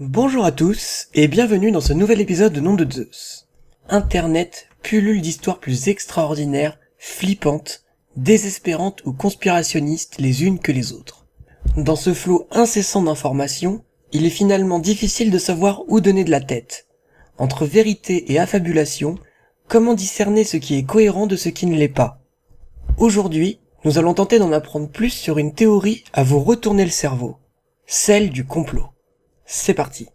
Bonjour à tous et bienvenue dans ce nouvel épisode de Nom de Zeus. Internet pullule d'histoires plus extraordinaires, flippantes, désespérantes ou conspirationnistes les unes que les autres. Dans ce flot incessant d'informations, il est finalement difficile de savoir où donner de la tête. Entre vérité et affabulation, comment discerner ce qui est cohérent de ce qui ne l'est pas? Aujourd'hui, nous allons tenter d'en apprendre plus sur une théorie à vous retourner le cerveau, celle du complot. C'est parti.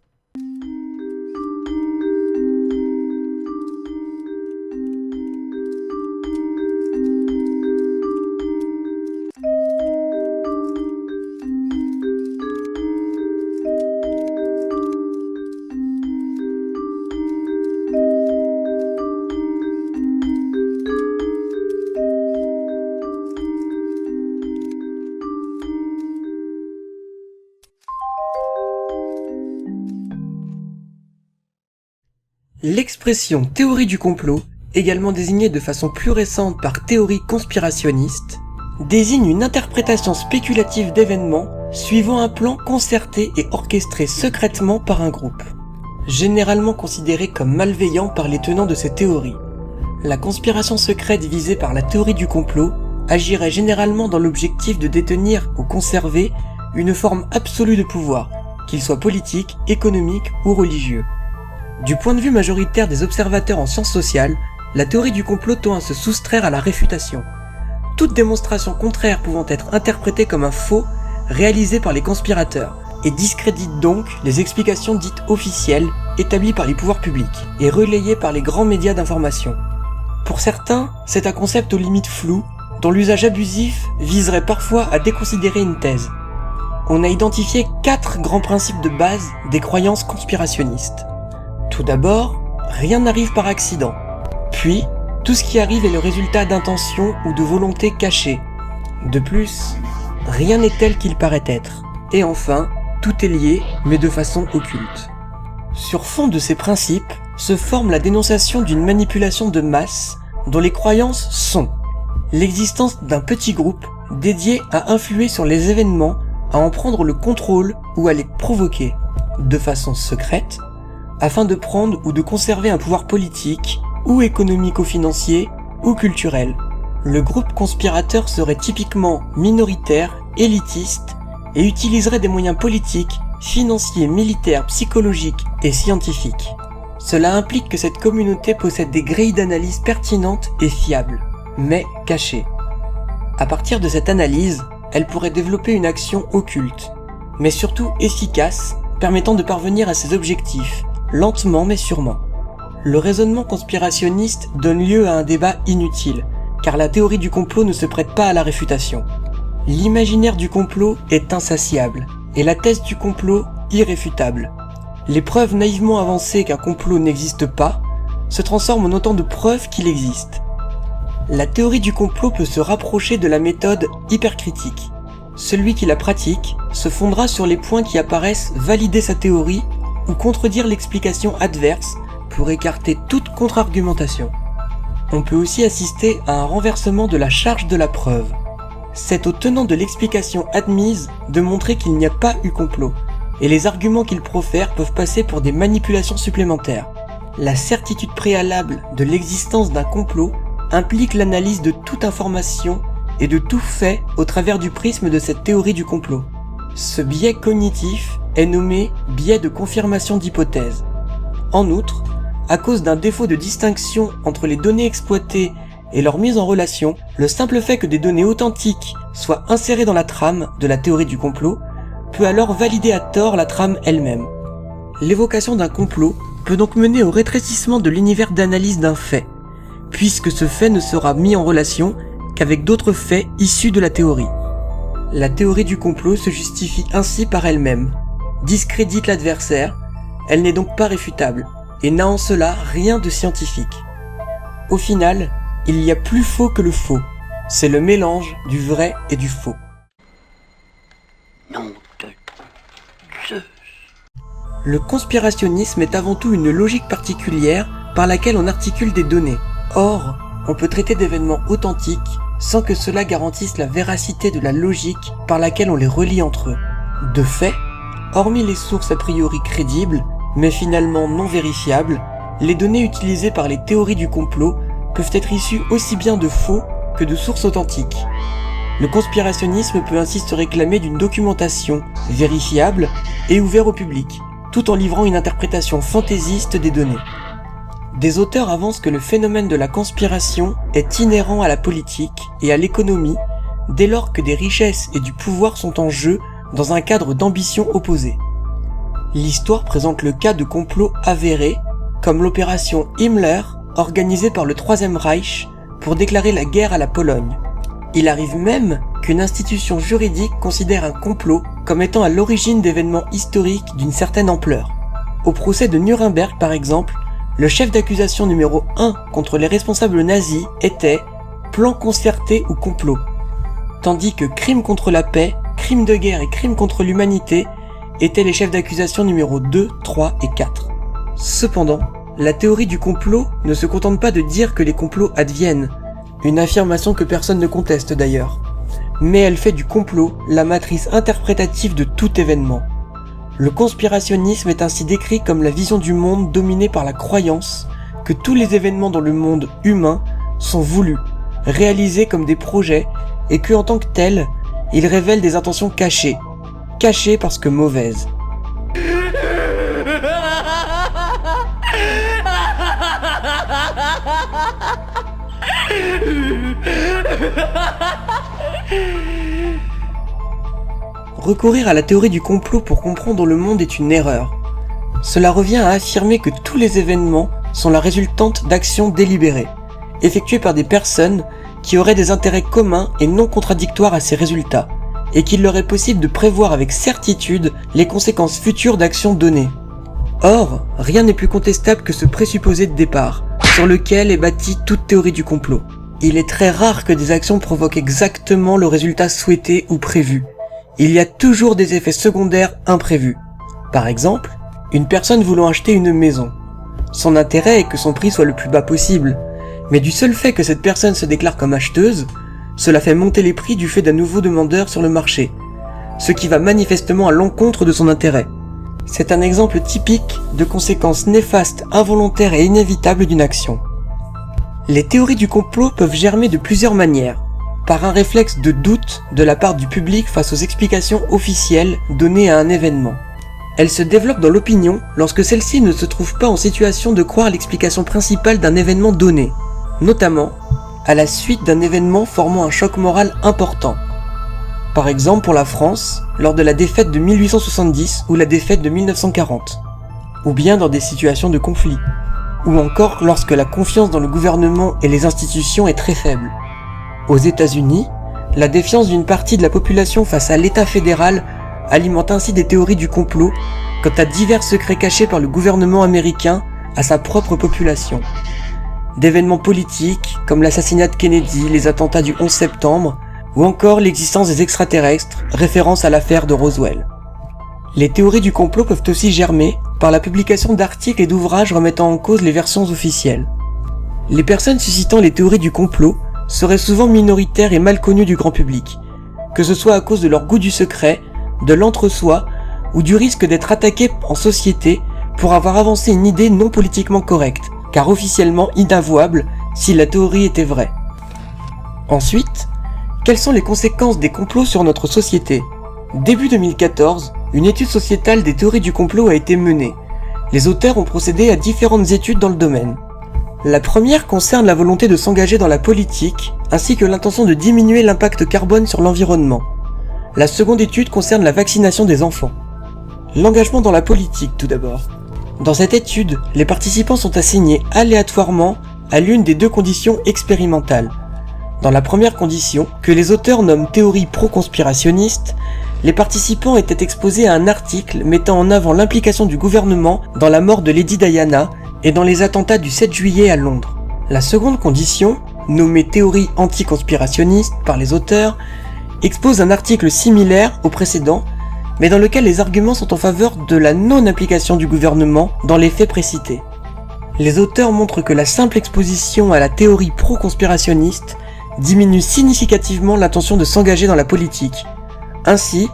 L'expression théorie du complot, également désignée de façon plus récente par théorie conspirationniste, désigne une interprétation spéculative d'événements suivant un plan concerté et orchestré secrètement par un groupe, généralement considéré comme malveillant par les tenants de ces théories. La conspiration secrète visée par la théorie du complot agirait généralement dans l'objectif de détenir ou conserver une forme absolue de pouvoir, qu'il soit politique, économique ou religieux. Du point de vue majoritaire des observateurs en sciences sociales, la théorie du complot tend à se soustraire à la réfutation. Toute démonstration contraire pouvant être interprétée comme un faux, réalisé par les conspirateurs, et discrédite donc les explications dites officielles, établies par les pouvoirs publics, et relayées par les grands médias d'information. Pour certains, c'est un concept aux limites floues, dont l'usage abusif viserait parfois à déconsidérer une thèse. On a identifié 4 grands principes de base des croyances conspirationnistes. Tout d'abord, rien n'arrive par accident. Puis, tout ce qui arrive est le résultat d'intentions ou de volontés cachées. De plus, rien n'est tel qu'il paraît être. Et enfin, tout est lié, mais de façon occulte. Sur fond de ces principes, se forme la dénonciation d'une manipulation de masse dont les croyances sont l'existence d'un petit groupe dédié à influer sur les événements, à en prendre le contrôle ou à les provoquer, de façon secrète, afin de prendre ou de conserver un pouvoir politique, ou économico-financier, ou culturel. Le groupe conspirateur serait typiquement minoritaire, élitiste, et utiliserait des moyens politiques, financiers, militaires, psychologiques et scientifiques. Cela implique que cette communauté possède des grilles d'analyse pertinentes et fiables, mais cachées. À partir de cette analyse, elle pourrait développer une action occulte, mais surtout efficace, permettant de parvenir à ses objectifs, lentement mais sûrement. Le raisonnement conspirationniste donne lieu à un débat inutile, car la théorie du complot ne se prête pas à la réfutation. L'imaginaire du complot est insatiable, et la thèse du complot irréfutable. Les preuves naïvement avancées qu'un complot n'existe pas se transforment en autant de preuves qu'il existe. La théorie du complot peut se rapprocher de la méthode hypercritique. Celui qui la pratique se fondera sur les points qui apparaissent valider sa théorie ou contredire l'explication adverse pour écarter toute contre-argumentation. On peut aussi assister à un renversement de la charge de la preuve. C'est au tenant de l'explication admise de montrer qu'il n'y a pas eu complot, et les arguments qu'il profère peuvent passer pour des manipulations supplémentaires. La certitude préalable de l'existence d'un complot implique l'analyse de toute information et de tout fait au travers du prisme de cette théorie du complot. Ce biais cognitif est nommé biais de confirmation d'hypothèse. En outre, à cause d'un défaut de distinction entre les données exploitées et leur mise en relation, le simple fait que des données authentiques soient insérées dans la trame de la théorie du complot peut alors valider à tort la trame elle-même. L'évocation d'un complot peut donc mener au rétrécissement de l'univers d'analyse d'un fait, puisque ce fait ne sera mis en relation qu'avec d'autres faits issus de la théorie. La théorie du complot se justifie ainsi par elle-même, discrédite l'adversaire, elle n'est donc pas réfutable, et n'a en cela rien de scientifique. Au final, il y a plus faux que le faux, c'est le mélange du vrai et du faux. Nom de Zeus. Le conspirationnisme est avant tout une logique particulière par laquelle on articule des données. Or, on peut traiter d'événements authentiques sans que cela garantisse la véracité de la logique par laquelle on les relie entre eux. De fait, Hormis les sources a priori crédibles, mais finalement non vérifiables, les données utilisées par les théories du complot peuvent être issues aussi bien de faux que de sources authentiques. Le conspirationnisme peut ainsi se réclamer d'une documentation vérifiable et ouverte au public, tout en livrant une interprétation fantaisiste des données. Des auteurs avancent que le phénomène de la conspiration est inhérent à la politique et à l'économie dès lors que des richesses et du pouvoir sont en jeu dans un cadre d'ambition opposée. L'histoire présente le cas de complots avérés, comme l'opération Himmler organisée par le Troisième Reich pour déclarer la guerre à la Pologne. Il arrive même qu'une institution juridique considère un complot comme étant à l'origine d'événements historiques d'une certaine ampleur. Au procès de Nuremberg par exemple, le chef d'accusation numéro 1 contre les responsables nazis était « plan concerté ou complot », tandis que crime contre la paix, crime de guerre et crime contre l'humanité étaient les chefs d'accusation numéro 2, 3 et 4. Cependant, la théorie du complot ne se contente pas de dire que les complots adviennent, une affirmation que personne ne conteste d'ailleurs, mais elle fait du complot la matrice interprétative de tout événement. Le conspirationnisme est ainsi décrit comme la vision du monde dominée par la croyance que tous les événements dans le monde humain sont voulus, réalisés comme des projets et que en tant que tels, ils révèlent des intentions cachées parce que mauvaises. Recourir à la théorie du complot pour comprendre le monde est une erreur. Cela revient à affirmer que tous les événements sont la résultante d'actions délibérées, effectuées par des personnes qui auraient des intérêts communs et non contradictoires à ces résultats, et qu'il leur est possible de prévoir avec certitude les conséquences futures d'actions données. Or, rien n'est plus contestable que ce présupposé de départ, sur lequel est bâtie toute théorie du complot. Il est très rare que des actions provoquent exactement le résultat souhaité ou prévu. Il y a toujours des effets secondaires imprévus. Par exemple, une personne voulant acheter une maison. Son intérêt est que son prix soit le plus bas possible, mais du seul fait que cette personne se déclare comme acheteuse, cela fait monter les prix du fait d'un nouveau demandeur sur le marché, ce qui va manifestement à l'encontre de son intérêt. C'est un exemple typique de conséquences néfastes, involontaires et inévitables d'une action. Les théories du complot peuvent germer de plusieurs manières. Par un réflexe de doute de la part du public face aux explications officielles données à un événement. Elles se développent dans l'opinion lorsque celle-ci ne se trouve pas en situation de croire l'explication principale d'un événement donné, notamment à la suite d'un événement formant un choc moral important. Par exemple pour la France, lors de la défaite de 1870 ou la défaite de 1940, ou bien dans des situations de conflit, ou encore lorsque la confiance dans le gouvernement et les institutions est très faible. Aux États-Unis, la défiance d'une partie de la population face à l'État fédéral alimente ainsi des théories du complot quant à divers secrets cachés par le gouvernement américain à sa propre population. D'événements politiques comme l'assassinat de Kennedy, les attentats du 11 septembre, ou encore l'existence des extraterrestres, référence à l'affaire de Roswell. Les théories du complot peuvent aussi germer par la publication d'articles et d'ouvrages remettant en cause les versions officielles. Les personnes suscitant les théories du complot seraient souvent minoritaires et mal connues du grand public, que ce soit à cause de leur goût du secret, de l'entre-soi ou du risque d'être attaqués en société pour avoir avancé une idée non politiquement correcte, car officiellement inavouable si la théorie était vraie. Ensuite, quelles sont les conséquences des complots sur notre société ? Début 2014, une étude sociétale des théories du complot a été menée. Les auteurs ont procédé à différentes études dans le domaine. La première concerne la volonté de s'engager dans la politique, ainsi que l'intention de diminuer l'impact carbone sur l'environnement. La seconde étude concerne la vaccination des enfants. L'engagement dans la politique tout d'abord. Dans cette étude, les participants sont assignés aléatoirement à l'une des deux conditions expérimentales. Dans la première condition, que les auteurs nomment théorie pro-conspirationniste, les participants étaient exposés à un article mettant en avant l'implication du gouvernement dans la mort de Lady Diana et dans les attentats du 7 juillet à Londres. La seconde condition, nommée théorie anti-conspirationniste par les auteurs, expose un article similaire au précédent, mais dans lequel les arguments sont en faveur de la non-implication du gouvernement dans les faits précités. Les auteurs montrent que la simple exposition à la théorie pro-conspirationniste diminue significativement l'intention de s'engager dans la politique. Ainsi,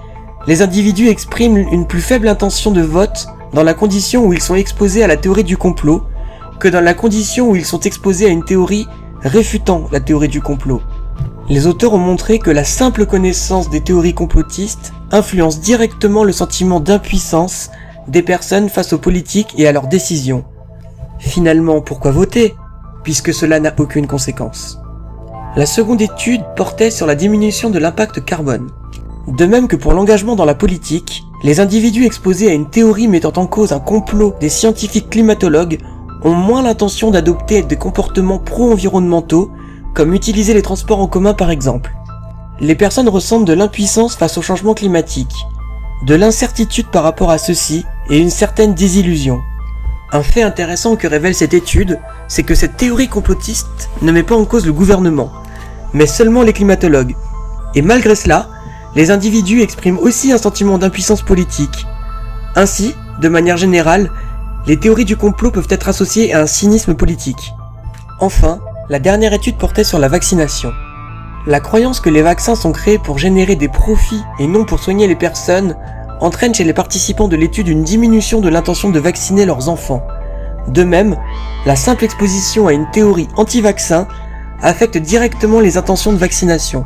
les individus expriment une plus faible intention de vote dans la condition où ils sont exposés à la théorie du complot que dans la condition où ils sont exposés à une théorie réfutant la théorie du complot. Les auteurs ont montré que la simple connaissance des théories complotistes influence directement le sentiment d'impuissance des personnes face aux politiques et à leurs décisions. Finalement, pourquoi voter, puisque cela n'a aucune conséquence? La seconde étude portait sur la diminution de l'impact carbone. De même que pour l'engagement dans la politique, les individus exposés à une théorie mettant en cause un complot des scientifiques climatologues ont moins l'intention d'adopter des comportements pro-environnementaux, comme utiliser les transports en commun par exemple. Les personnes ressentent de l'impuissance face au changement climatique, de l'incertitude par rapport à ceci et une certaine désillusion. Un fait intéressant que révèle cette étude, c'est que cette théorie complotiste ne met pas en cause le gouvernement, mais seulement les climatologues. Et malgré cela, les individus expriment aussi un sentiment d'impuissance politique. Ainsi, de manière générale, les théories du complot peuvent être associées à un cynisme politique. Enfin, la dernière étude portait sur la vaccination. La croyance que les vaccins sont créés pour générer des profits et non pour soigner les personnes entraîne chez les participants de l'étude une diminution de l'intention de vacciner leurs enfants. De même, la simple exposition à une théorie anti-vaccin affecte directement les intentions de vaccination.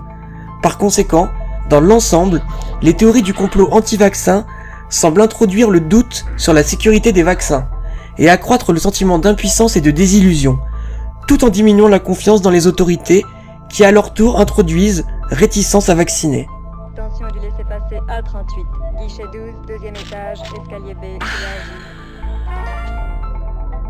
Par conséquent, dans l'ensemble, les théories du complot anti-vaccin semblent introduire le doute sur la sécurité des vaccins et accroître le sentiment d'impuissance et de désillusion, tout en diminuant la confiance dans les autorités qui à leur tour introduisent réticence à vacciner. Attention du laissez-passer A38, guichet 12, deuxième étage, escalier B,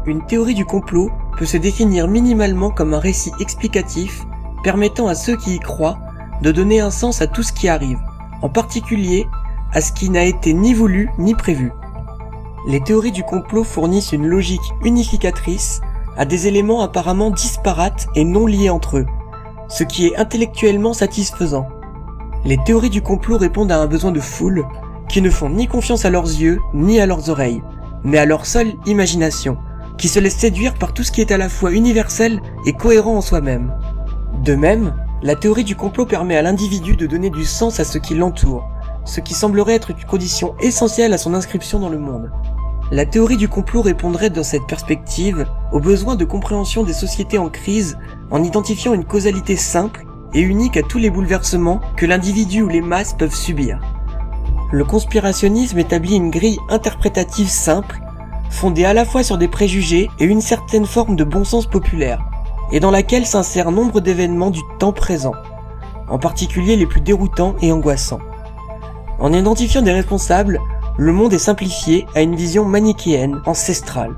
Une théorie du complot peut se définir minimalement comme un récit explicatif permettant à ceux qui y croient de donner un sens à tout ce qui arrive, en particulier à ce qui n'a été ni voulu ni prévu. Les théories du complot fournissent une logique unificatrice à des éléments apparemment disparates et non liés entre eux, ce qui est intellectuellement satisfaisant. Les théories du complot répondent à un besoin de foule qui ne font ni confiance à leurs yeux ni à leurs oreilles, mais à leur seule imagination, qui se laisse séduire par tout ce qui est à la fois universel et cohérent en soi-même. De même, la théorie du complot permet à l'individu de donner du sens à ce qui l'entoure, ce qui semblerait être une condition essentielle à son inscription dans le monde. La théorie du complot répondrait dans cette perspective au besoin de compréhension des sociétés en crise en identifiant une causalité simple et unique à tous les bouleversements que l'individu ou les masses peuvent subir. Le conspirationnisme établit une grille interprétative simple, fondée à la fois sur des préjugés et une certaine forme de bon sens populaire, et dans laquelle s'insèrent nombre d'événements du temps présent, en particulier les plus déroutants et angoissants. En identifiant des responsables, le monde est simplifié à une vision manichéenne, ancestrale,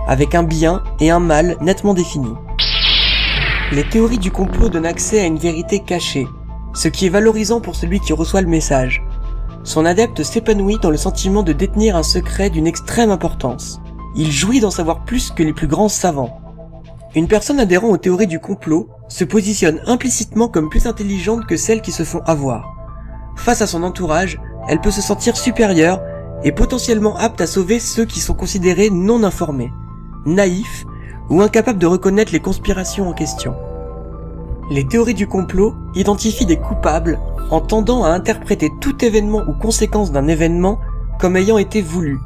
avec un bien et un mal nettement définis. Les théories du complot donnent accès à une vérité cachée, ce qui est valorisant pour celui qui reçoit le message. Son adepte s'épanouit dans le sentiment de détenir un secret d'une extrême importance. Il jouit d'en savoir plus que les plus grands savants. Une personne adhérant aux théories du complot se positionne implicitement comme plus intelligente que celles qui se font avoir. Face à son entourage, elle peut se sentir supérieure et potentiellement apte à sauver ceux qui sont considérés non informés, naïfs ou incapables de reconnaître les conspirations en question. Les théories du complot identifient des coupables en tendant à interpréter tout événement ou conséquence d'un événement comme ayant été voulu.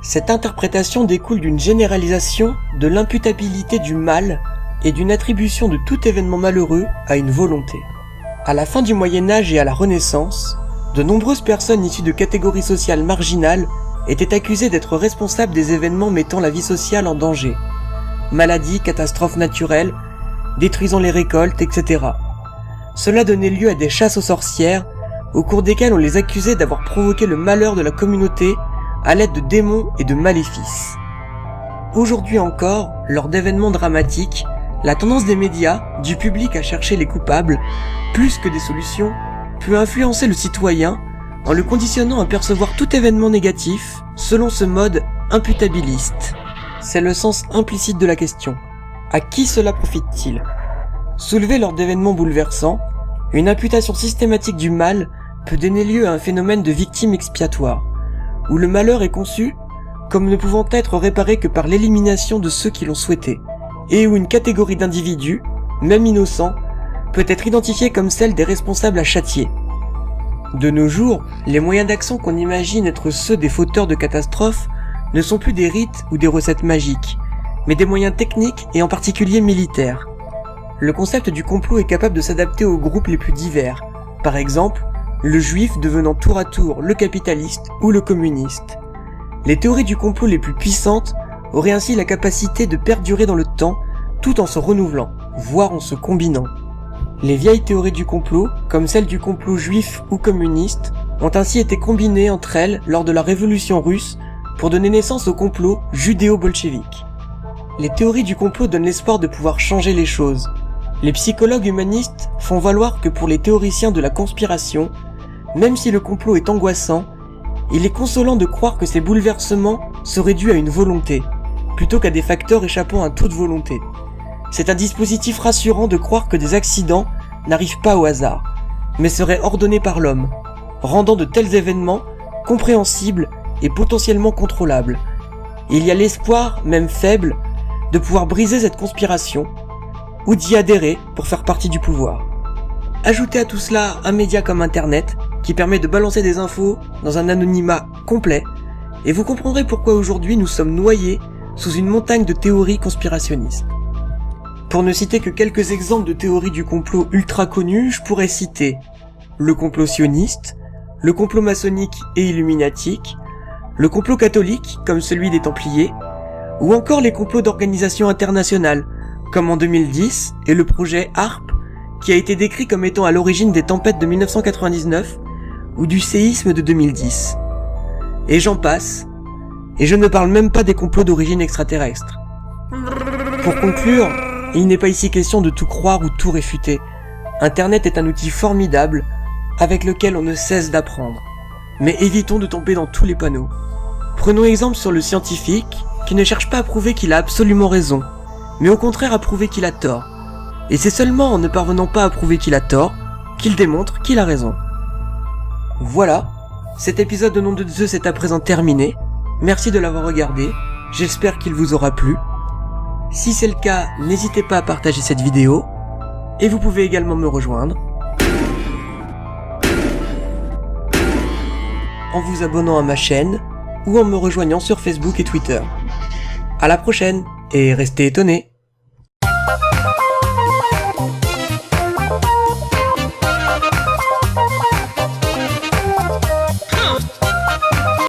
Cette interprétation découle d'une généralisation de l'imputabilité du mal et d'une attribution de tout événement malheureux à une volonté. À la fin du Moyen-Âge et à la Renaissance, de nombreuses personnes issues de catégories sociales marginales étaient accusées d'être responsables des événements mettant la vie sociale en danger. Maladies, catastrophes naturelles, détruisant les récoltes, etc. Cela donnait lieu à des chasses aux sorcières, au cours desquelles on les accusait d'avoir provoqué le malheur de la communauté à l'aide de démons et de maléfices. Aujourd'hui encore, lors d'événements dramatiques, la tendance des médias, du public à chercher les coupables, plus que des solutions, peut influencer le citoyen en le conditionnant à percevoir tout événement négatif selon ce mode imputabiliste. C'est le sens implicite de la question. À qui cela profite-t-il ? Soulevée lors d'événements bouleversants, une imputation systématique du mal peut donner lieu à un phénomène de victime expiatoire, où le malheur est conçu comme ne pouvant être réparé que par l'élimination de ceux qui l'ont souhaité, et où une catégorie d'individus, même innocents, peut être identifiée comme celle des responsables à châtier. De nos jours, les moyens d'action qu'on imagine être ceux des fauteurs de catastrophes ne sont plus des rites ou des recettes magiques, mais des moyens techniques et en particulier militaires. Le concept du complot est capable de s'adapter aux groupes les plus divers, par exemple, le juif devenant tour à tour le capitaliste ou le communiste. Les théories du complot les plus puissantes auraient ainsi la capacité de perdurer dans le temps tout en se renouvelant, voire en se combinant. Les vieilles théories du complot, comme celle du complot juif ou communiste, ont ainsi été combinées entre elles lors de la révolution russe pour donner naissance au complot judéo-bolchevique. Les théories du complot donnent l'espoir de pouvoir changer les choses. Les psychologues humanistes font valoir que pour les théoriciens de la conspiration, même si le complot est angoissant, il est consolant de croire que ces bouleversements seraient dus à une volonté, plutôt qu'à des facteurs échappant à toute volonté. C'est un dispositif rassurant de croire que des accidents n'arrivent pas au hasard, mais seraient ordonnés par l'homme, rendant de tels événements compréhensibles et potentiellement contrôlables. Il y a l'espoir, même faible, de pouvoir briser cette conspiration, ou d'y adhérer pour faire partie du pouvoir. Ajoutez à tout cela un média comme Internet, qui permet de balancer des infos dans un anonymat complet, et vous comprendrez pourquoi aujourd'hui nous sommes noyés sous une montagne de théories conspirationnistes. Pour ne citer que quelques exemples de théories du complot ultra connues, je pourrais citer le complot sioniste, le complot maçonnique et illuminatique, le complot catholique, comme celui des Templiers, ou encore les complots d'organisations internationales, comme en 2010, et le projet HARP, qui a été décrit comme étant à l'origine des tempêtes de 1999, ou du séisme de 2010. Et j'en passe, et je ne parle même pas des complots d'origine extraterrestre. Pour conclure, il n'est pas ici question de tout croire ou tout réfuter. Internet est un outil formidable, avec lequel on ne cesse d'apprendre. Mais évitons de tomber dans tous les panneaux. Prenons exemple sur le scientifique, qui ne cherche pas à prouver qu'il a absolument raison, mais au contraire à prouver qu'il a tort. Et c'est seulement en ne parvenant pas à prouver qu'il a tort, qu'il démontre qu'il a raison. Voilà, cet épisode de Nom de Zeus est à présent terminé. Merci de l'avoir regardé, j'espère qu'il vous aura plu. Si c'est le cas, n'hésitez pas à partager cette vidéo, et vous pouvez également me rejoindre en vous abonnant à ma chaîne ou en me rejoignant sur Facebook et Twitter. À la prochaine, et restez étonnés!